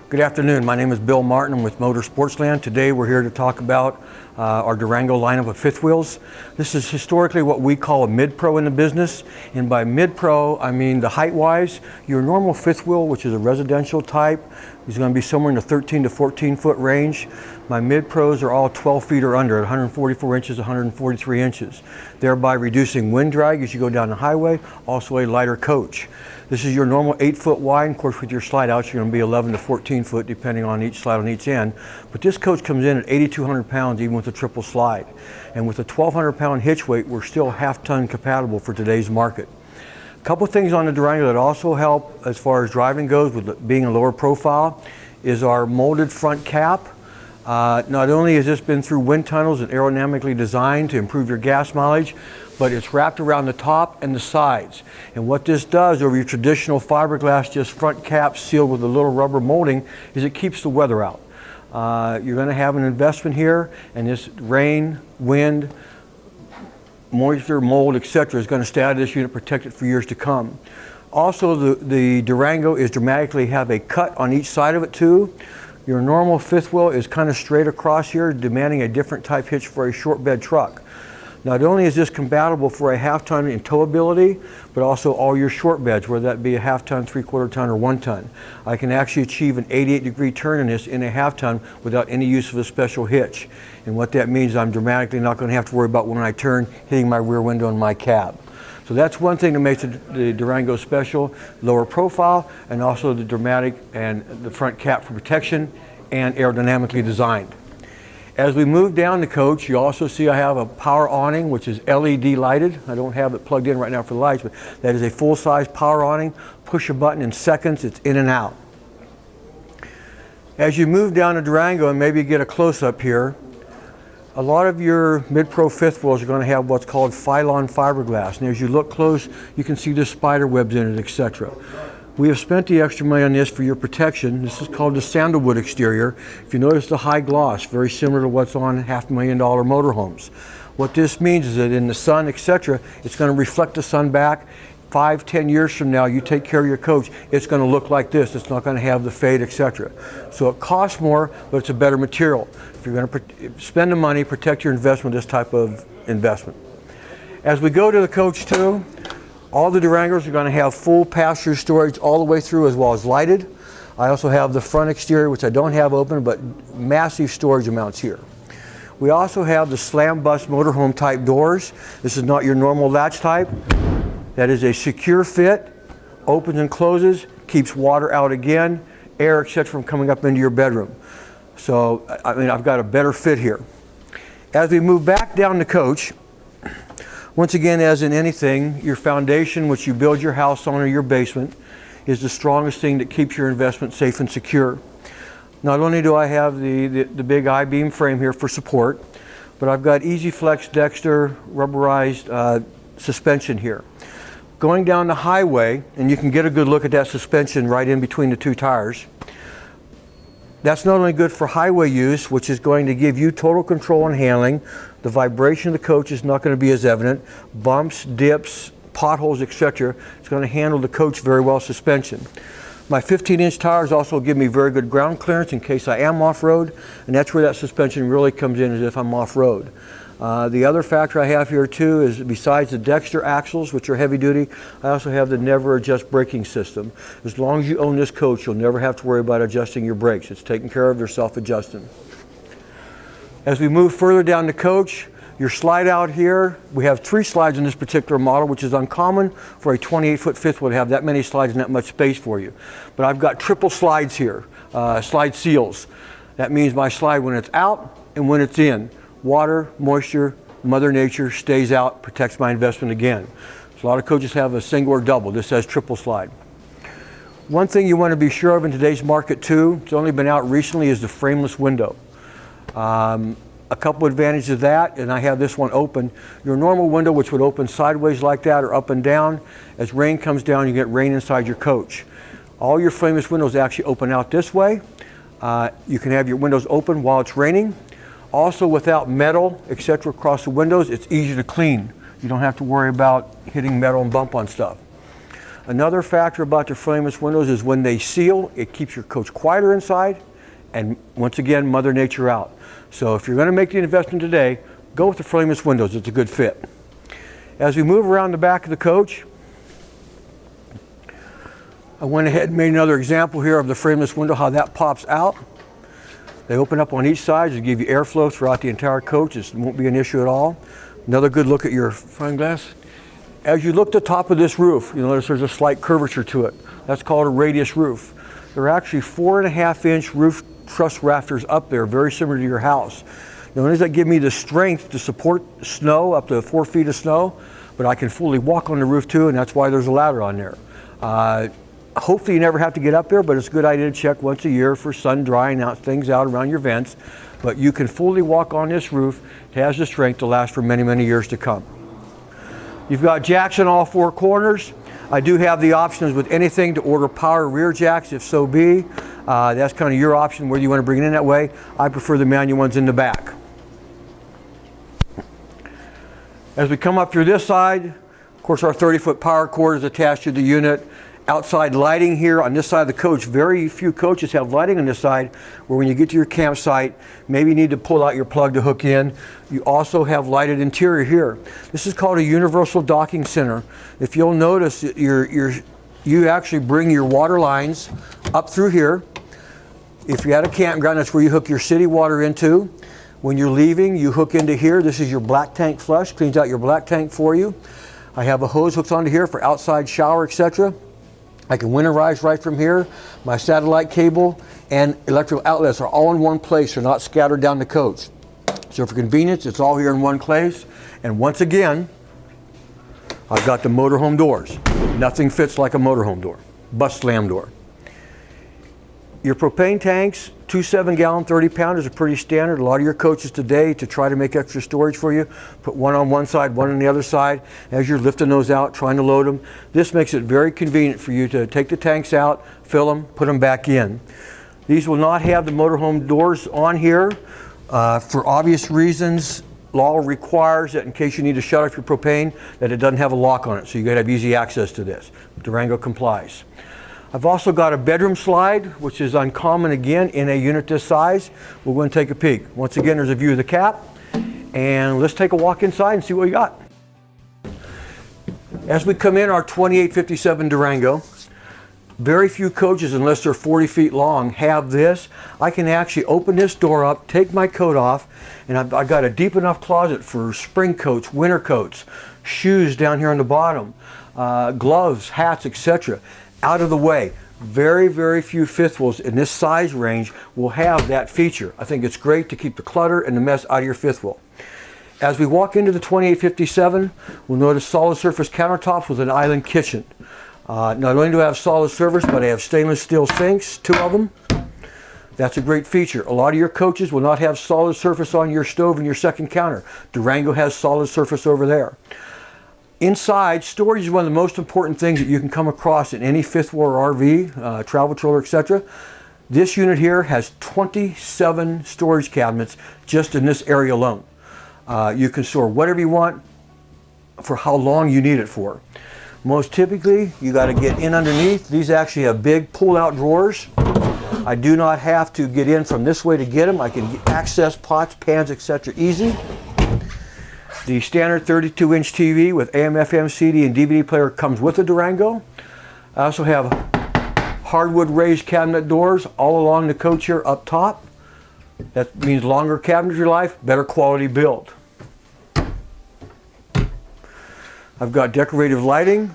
Good afternoon. My name is Bill Martin. I'm with Sportsland. Today we're here to talk about our Durango lineup of fifth wheels. This is historically what we call a mid-pro in the business. And by mid-pro, I mean the height-wise, your normal fifth wheel, which is a residential type, is going to be somewhere in the 13 to 14 foot range. My mid-pros are all 12 feet or under, 144 inches, 143 inches, thereby reducing wind drag as you go down the highway, also a lighter coach. This is your normal 8 foot wide. Of course, with your slide outs, you're going to be 11 to 14 foot depending on each slide on each end. But this coach comes in at 8,200 pounds even with a triple slide. And with a 1,200 pound hitch weight, we're still half-ton compatible for today's market. A couple things on the Durango that also help as far as driving goes with being a lower profile is our molded front cap. Not only has this been through wind tunnels and aerodynamically designed to improve your gas mileage, but it's wrapped around the top and the sides. And what this does over your traditional fiberglass, just front cap sealed with a little rubber molding, is it keeps the weather out. You're going to have an investment here, and this rain, wind, moisture, mold, etc. is going to stay out of this unit, protect it for years to come. Also, the Durango is dramatically have a cut on each side of it too. Your normal fifth wheel is kind of straight across here, demanding a different type hitch for a short bed truck. Not only is this compatible for a half-ton in towability, but also all your short beds, whether that be a half-ton, three-quarter ton, or 1 ton. I can actually achieve an 88-degree turn in this in a half-ton without any use of a special hitch. And what that means, I'm dramatically not going to have to worry about when I turn hitting my rear window in my cab. So that's one thing that makes the Durango special, lower profile, and also the dramatic and the front cap for protection and aerodynamically designed. As we move down the coach, you also see I have a power awning, which is LED lighted. I don't have it plugged in right now for the lights, but that is a full-size power awning. Push a button in seconds, it's in and out. As you move down the Durango, and maybe get a close-up here, a lot of your mid-pro fifth wheels are going to have what's called Phylon fiberglass. And as you look close, you can see the spider webs in it, etc. We have spent the extra money on this for your protection. This is called the sandalwood exterior. If you notice the high gloss, very similar to what's on $500,000 motorhomes. What this means is that in the sun, etc., it's going to reflect the sun back. 5-10 years from now, you take care of your coach, it's going to look like this. It's not going to have the fade, etc. So it costs more, but it's a better material. If you're going to spend the money, protect your investment, this type of investment. As we go to the coach too, all the Durangos are going to have full passenger storage all the way through, as well as lighted. I also have the front exterior, which I don't have open, but massive storage amounts here. We also have the slam bus motorhome type doors. This is not your normal latch type. That is a secure fit, opens and closes, keeps water out again, air, etc. from coming up into your bedroom. So, I mean, I've got a better fit here. As we move back down the coach, once again, as in anything, your foundation, which you build your house on or your basement, is the strongest thing that keeps your investment safe and secure. Not only do I have the big I-beam frame here for support, but I've got Easy Flex Dexter rubberized suspension here. Going down the highway, and you can get a good look at that suspension right in between the two tires. That's not only good for highway use, which is going to give you total control and handling. The vibration of the coach is not going to be as evident. Bumps, dips, potholes, etc. It's going to handle the coach very well, suspension. My 15-inch tires also give me very good ground clearance in case I am off-road, and that's where that suspension really comes in, as if I'm off-road. The other factor I have here too is, besides the Dexter axles, which are heavy duty, I also have the never adjust braking system. As long as you own this coach, you'll never have to worry about adjusting your brakes. It's taken care of, they're self-adjusting. As we move further down the coach, your slide out here, we have 3 slides in this particular model, which is uncommon for a 28-foot fifth wheel to have that many slides and that much space for you. But I've got triple slides here, slide seals. That means my slide when it's out and when it's in. Water, moisture, Mother Nature stays out, protects my investment again. So a lot of coaches have a single or double. This has triple slide. One thing you want to be sure of in today's market too, it's only been out recently, is the frameless window. A couple advantages of that, and I have this one open. Your normal window, which would open sideways like that or up and down, as rain comes down, you get rain inside your coach. All your frameless windows actually open out this way. You can have your windows open while it's raining. Also, without metal, etc. across the windows, it's easy to clean. You don't have to worry about hitting metal and bump on stuff. Another factor about the frameless windows is when they seal, it keeps your coach quieter inside, and once again, Mother Nature out. So if you're going to make the investment today, go with the frameless windows. It's a good fit. As we move around the back of the coach, I went ahead and made another example here of the frameless window, how that pops out. They open up on each side to give you airflow throughout the entire coach. It won't be an issue at all. Another good look at your fine glass. As you look at the top of this roof, you'll notice there's a slight curvature to it. That's called a radius roof. There are actually 4.5-inch roof truss rafters up there, very similar to your house. Not only does that give me the strength to support snow, up to 4 feet of snow, but I can fully walk on the roof too, and that's why there's a ladder on there. Hopefully you never have to get up there, but it's a good idea to check once a year for sun drying out things out around your vents. But you can fully walk on this roof. It has the strength to last for many, many years to come. You've got jacks in all 4 corners. I do have the options with anything to order power rear jacks, if so be. That's kind of your option, whether you want to bring it in that way. I prefer the manual ones in the back. As we come up through this side, of course our 30-foot power cord is attached to the unit. Outside lighting here on this side of the coach. Very few coaches have lighting on this side where when you get to your campsite, maybe you need to pull out your plug to hook in. You also have lighted interior here. This is called a universal docking center. If you'll notice, you actually bring your water lines up through here. If you're at a campground, that's where you hook your city water into. When you're leaving, you hook into here. This is your black tank flush, cleans out your black tank for you. I have a hose hooked onto here for outside shower, etc. I can winterize right from here. My satellite cable and electrical outlets are all in one place. They're not scattered down the coach. So for convenience, it's all here in one place. And once again, I've got the motorhome doors. Nothing fits like a motorhome door. Bus slam door. Your propane tanks, 2 7-gallon 30-pounders are pretty standard. A lot of your coaches today, to try to make extra storage for you, put one on one side, one on the other side. As you're lifting those out, trying to load them, this makes it very convenient for you to take the tanks out, fill them, put them back in. These will not have the motorhome doors on here for obvious reasons. Law requires that in case you need to shut off your propane, that it doesn't have a lock on it, so you gotta have easy access to this. Durango complies. I've also got a bedroom slide, which is uncommon again in a unit this size. We're going to take a peek. Once again, there's a view of the cap, and let's take a walk inside and see what we got. As we come in our 2857 Durango, very few coaches, unless they're 40 feet long, have this. I can actually open this door up, take my coat off, and I've got a deep enough closet for spring coats, winter coats, shoes down here on the bottom, gloves, hats, etc. Out of the way. Very, very few fifth wheels in this size range will have that feature. I think it's great to keep the clutter and the mess out of your fifth wheel. As we walk into the 2857, we'll notice solid surface countertops with an island kitchen. Not only do I have solid surface, but I have stainless steel sinks, 2 of them. That's a great feature. A lot of your coaches will not have solid surface on your stove and your second counter. Durango has solid surface over there. Inside, storage is one of the most important things that you can come across in any fifth wheel or RV, travel trailer, etc. This unit here has 27 storage cabinets just in this area alone. You can store whatever you want for how long you need it for. Most typically, you got to get in underneath. These actually have big pull-out drawers. I do not have to get in from this way to get them. I can access pots, pans, etc. easy. The standard 32-inch TV with AM, FM, CD, and DVD player comes with the Durango. I also have hardwood raised cabinet doors all along the coach here up top. That means longer cabinetry life, better quality build. I've got decorative lighting.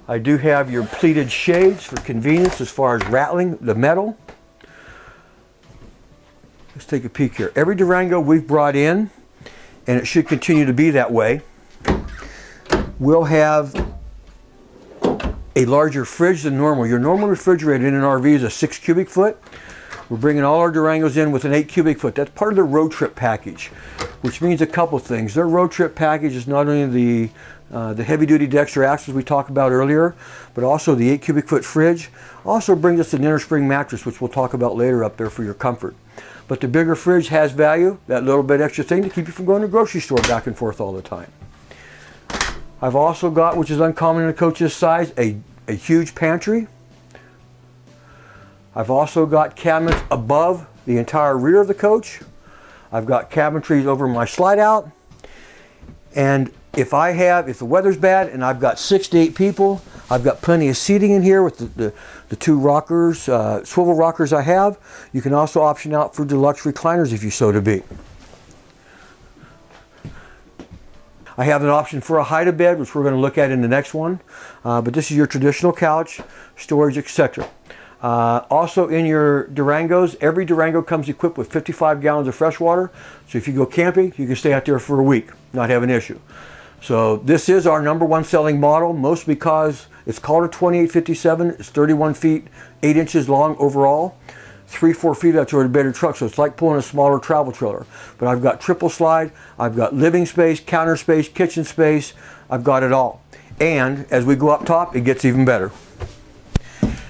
I do have your pleated shades for convenience as far as rattling the metal. Let's take a peek here. Every Durango we've brought in, and it should continue to be that way, we'll have a larger fridge than normal. Your normal refrigerator in an RV is a 6 cubic foot. We're bringing all our Durangos in with an 8 cubic foot. That's part of the road trip package, which means a couple things. Their road trip package is not only the heavy duty Dexter axles we talked about earlier, but also the 8 cubic foot fridge. Also brings us an inner spring mattress, which we'll talk about later up there for your comfort. But the bigger fridge has value, that little bit extra thing to keep you from going to the grocery store back and forth all the time. I've also got, which is uncommon in a coach this size, a a huge pantry. I've also got cabinets above the entire rear of the coach. I've got cabinetries over my slide out. And if the weather's bad and I've got 6 to 8 people, I've got plenty of seating in here with the 2 rockers, swivel rockers I have. You can also option out for deluxe recliners if you so to be. I have an option for a hide-a-bed, which we're going to look at in the next one. But this is your traditional couch, storage, etc. Also in your Durangos, every Durango comes equipped with 55 gallons of fresh water. So if you go camping, you can stay out there for a week, not have an issue. So this is our #1 selling model, mostly because it's called a 2857. It's 31 feet, 8 inches long overall. 3-4 feet out to a better truck, so it's like pulling a smaller travel trailer. But I've got triple slide, I've got living space, counter space, kitchen space, I've got it all. And as we go up top, it gets even better.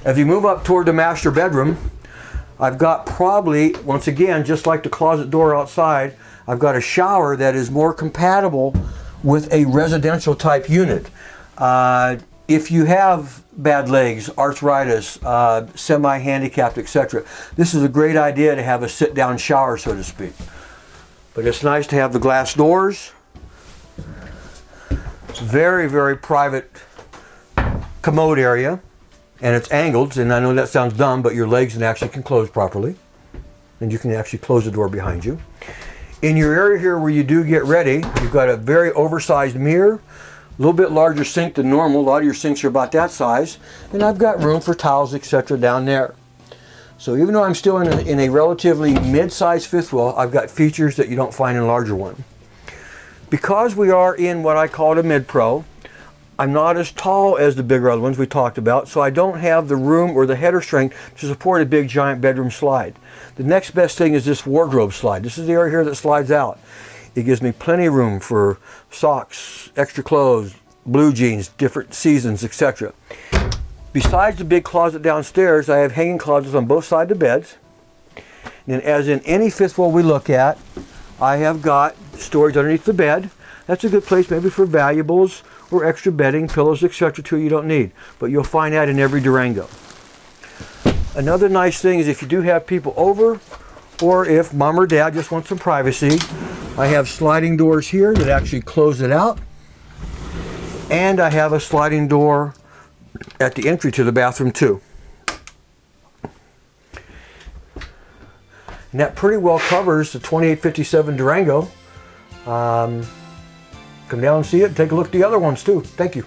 As you move up toward the master bedroom, I've got probably, once again, just like the closet door outside, I've got a shower that is more compatible with a residential type unit. If you have bad legs, arthritis, semi-handicapped, etc., this is a great idea to have a sit-down shower, so to speak. But it's nice to have the glass doors. Very, very private commode area. And it's angled, and I know that sounds dumb, but your legs actually can close properly. And you can actually close the door behind you. In your area here where you do get ready, you've got a very oversized mirror, a little bit larger sink than normal. A lot of your sinks are about that size. And I've got room for towels, etc. down there. So even though I'm still in a relatively mid-sized fifth wheel, I've got features that you don't find in a larger one. Because we are in what I call a mid-pro, I'm not as tall as the bigger other ones we talked about, so I don't have the room or the header strength to support a big giant bedroom slide. The next best thing is this wardrobe slide. This is the area here that slides out. It gives me plenty of room for socks, extra clothes, blue jeans, different seasons, etc. Besides the big closet downstairs, I have hanging closets on both sides of the beds. And as in any fifth wheel we look at, I have got storage underneath the bed. That's a good place maybe for valuables or extra bedding, pillows, etc. too you don't need. But you'll find that in every Durango. Another nice thing is if you do have people over, or if mom or dad just want some privacy, I have sliding doors here that actually close it out. And I have a sliding door at the entry to the bathroom too. And that pretty well covers the 2857 Durango. Come down and see it. Take a look at the other ones too. Thank you.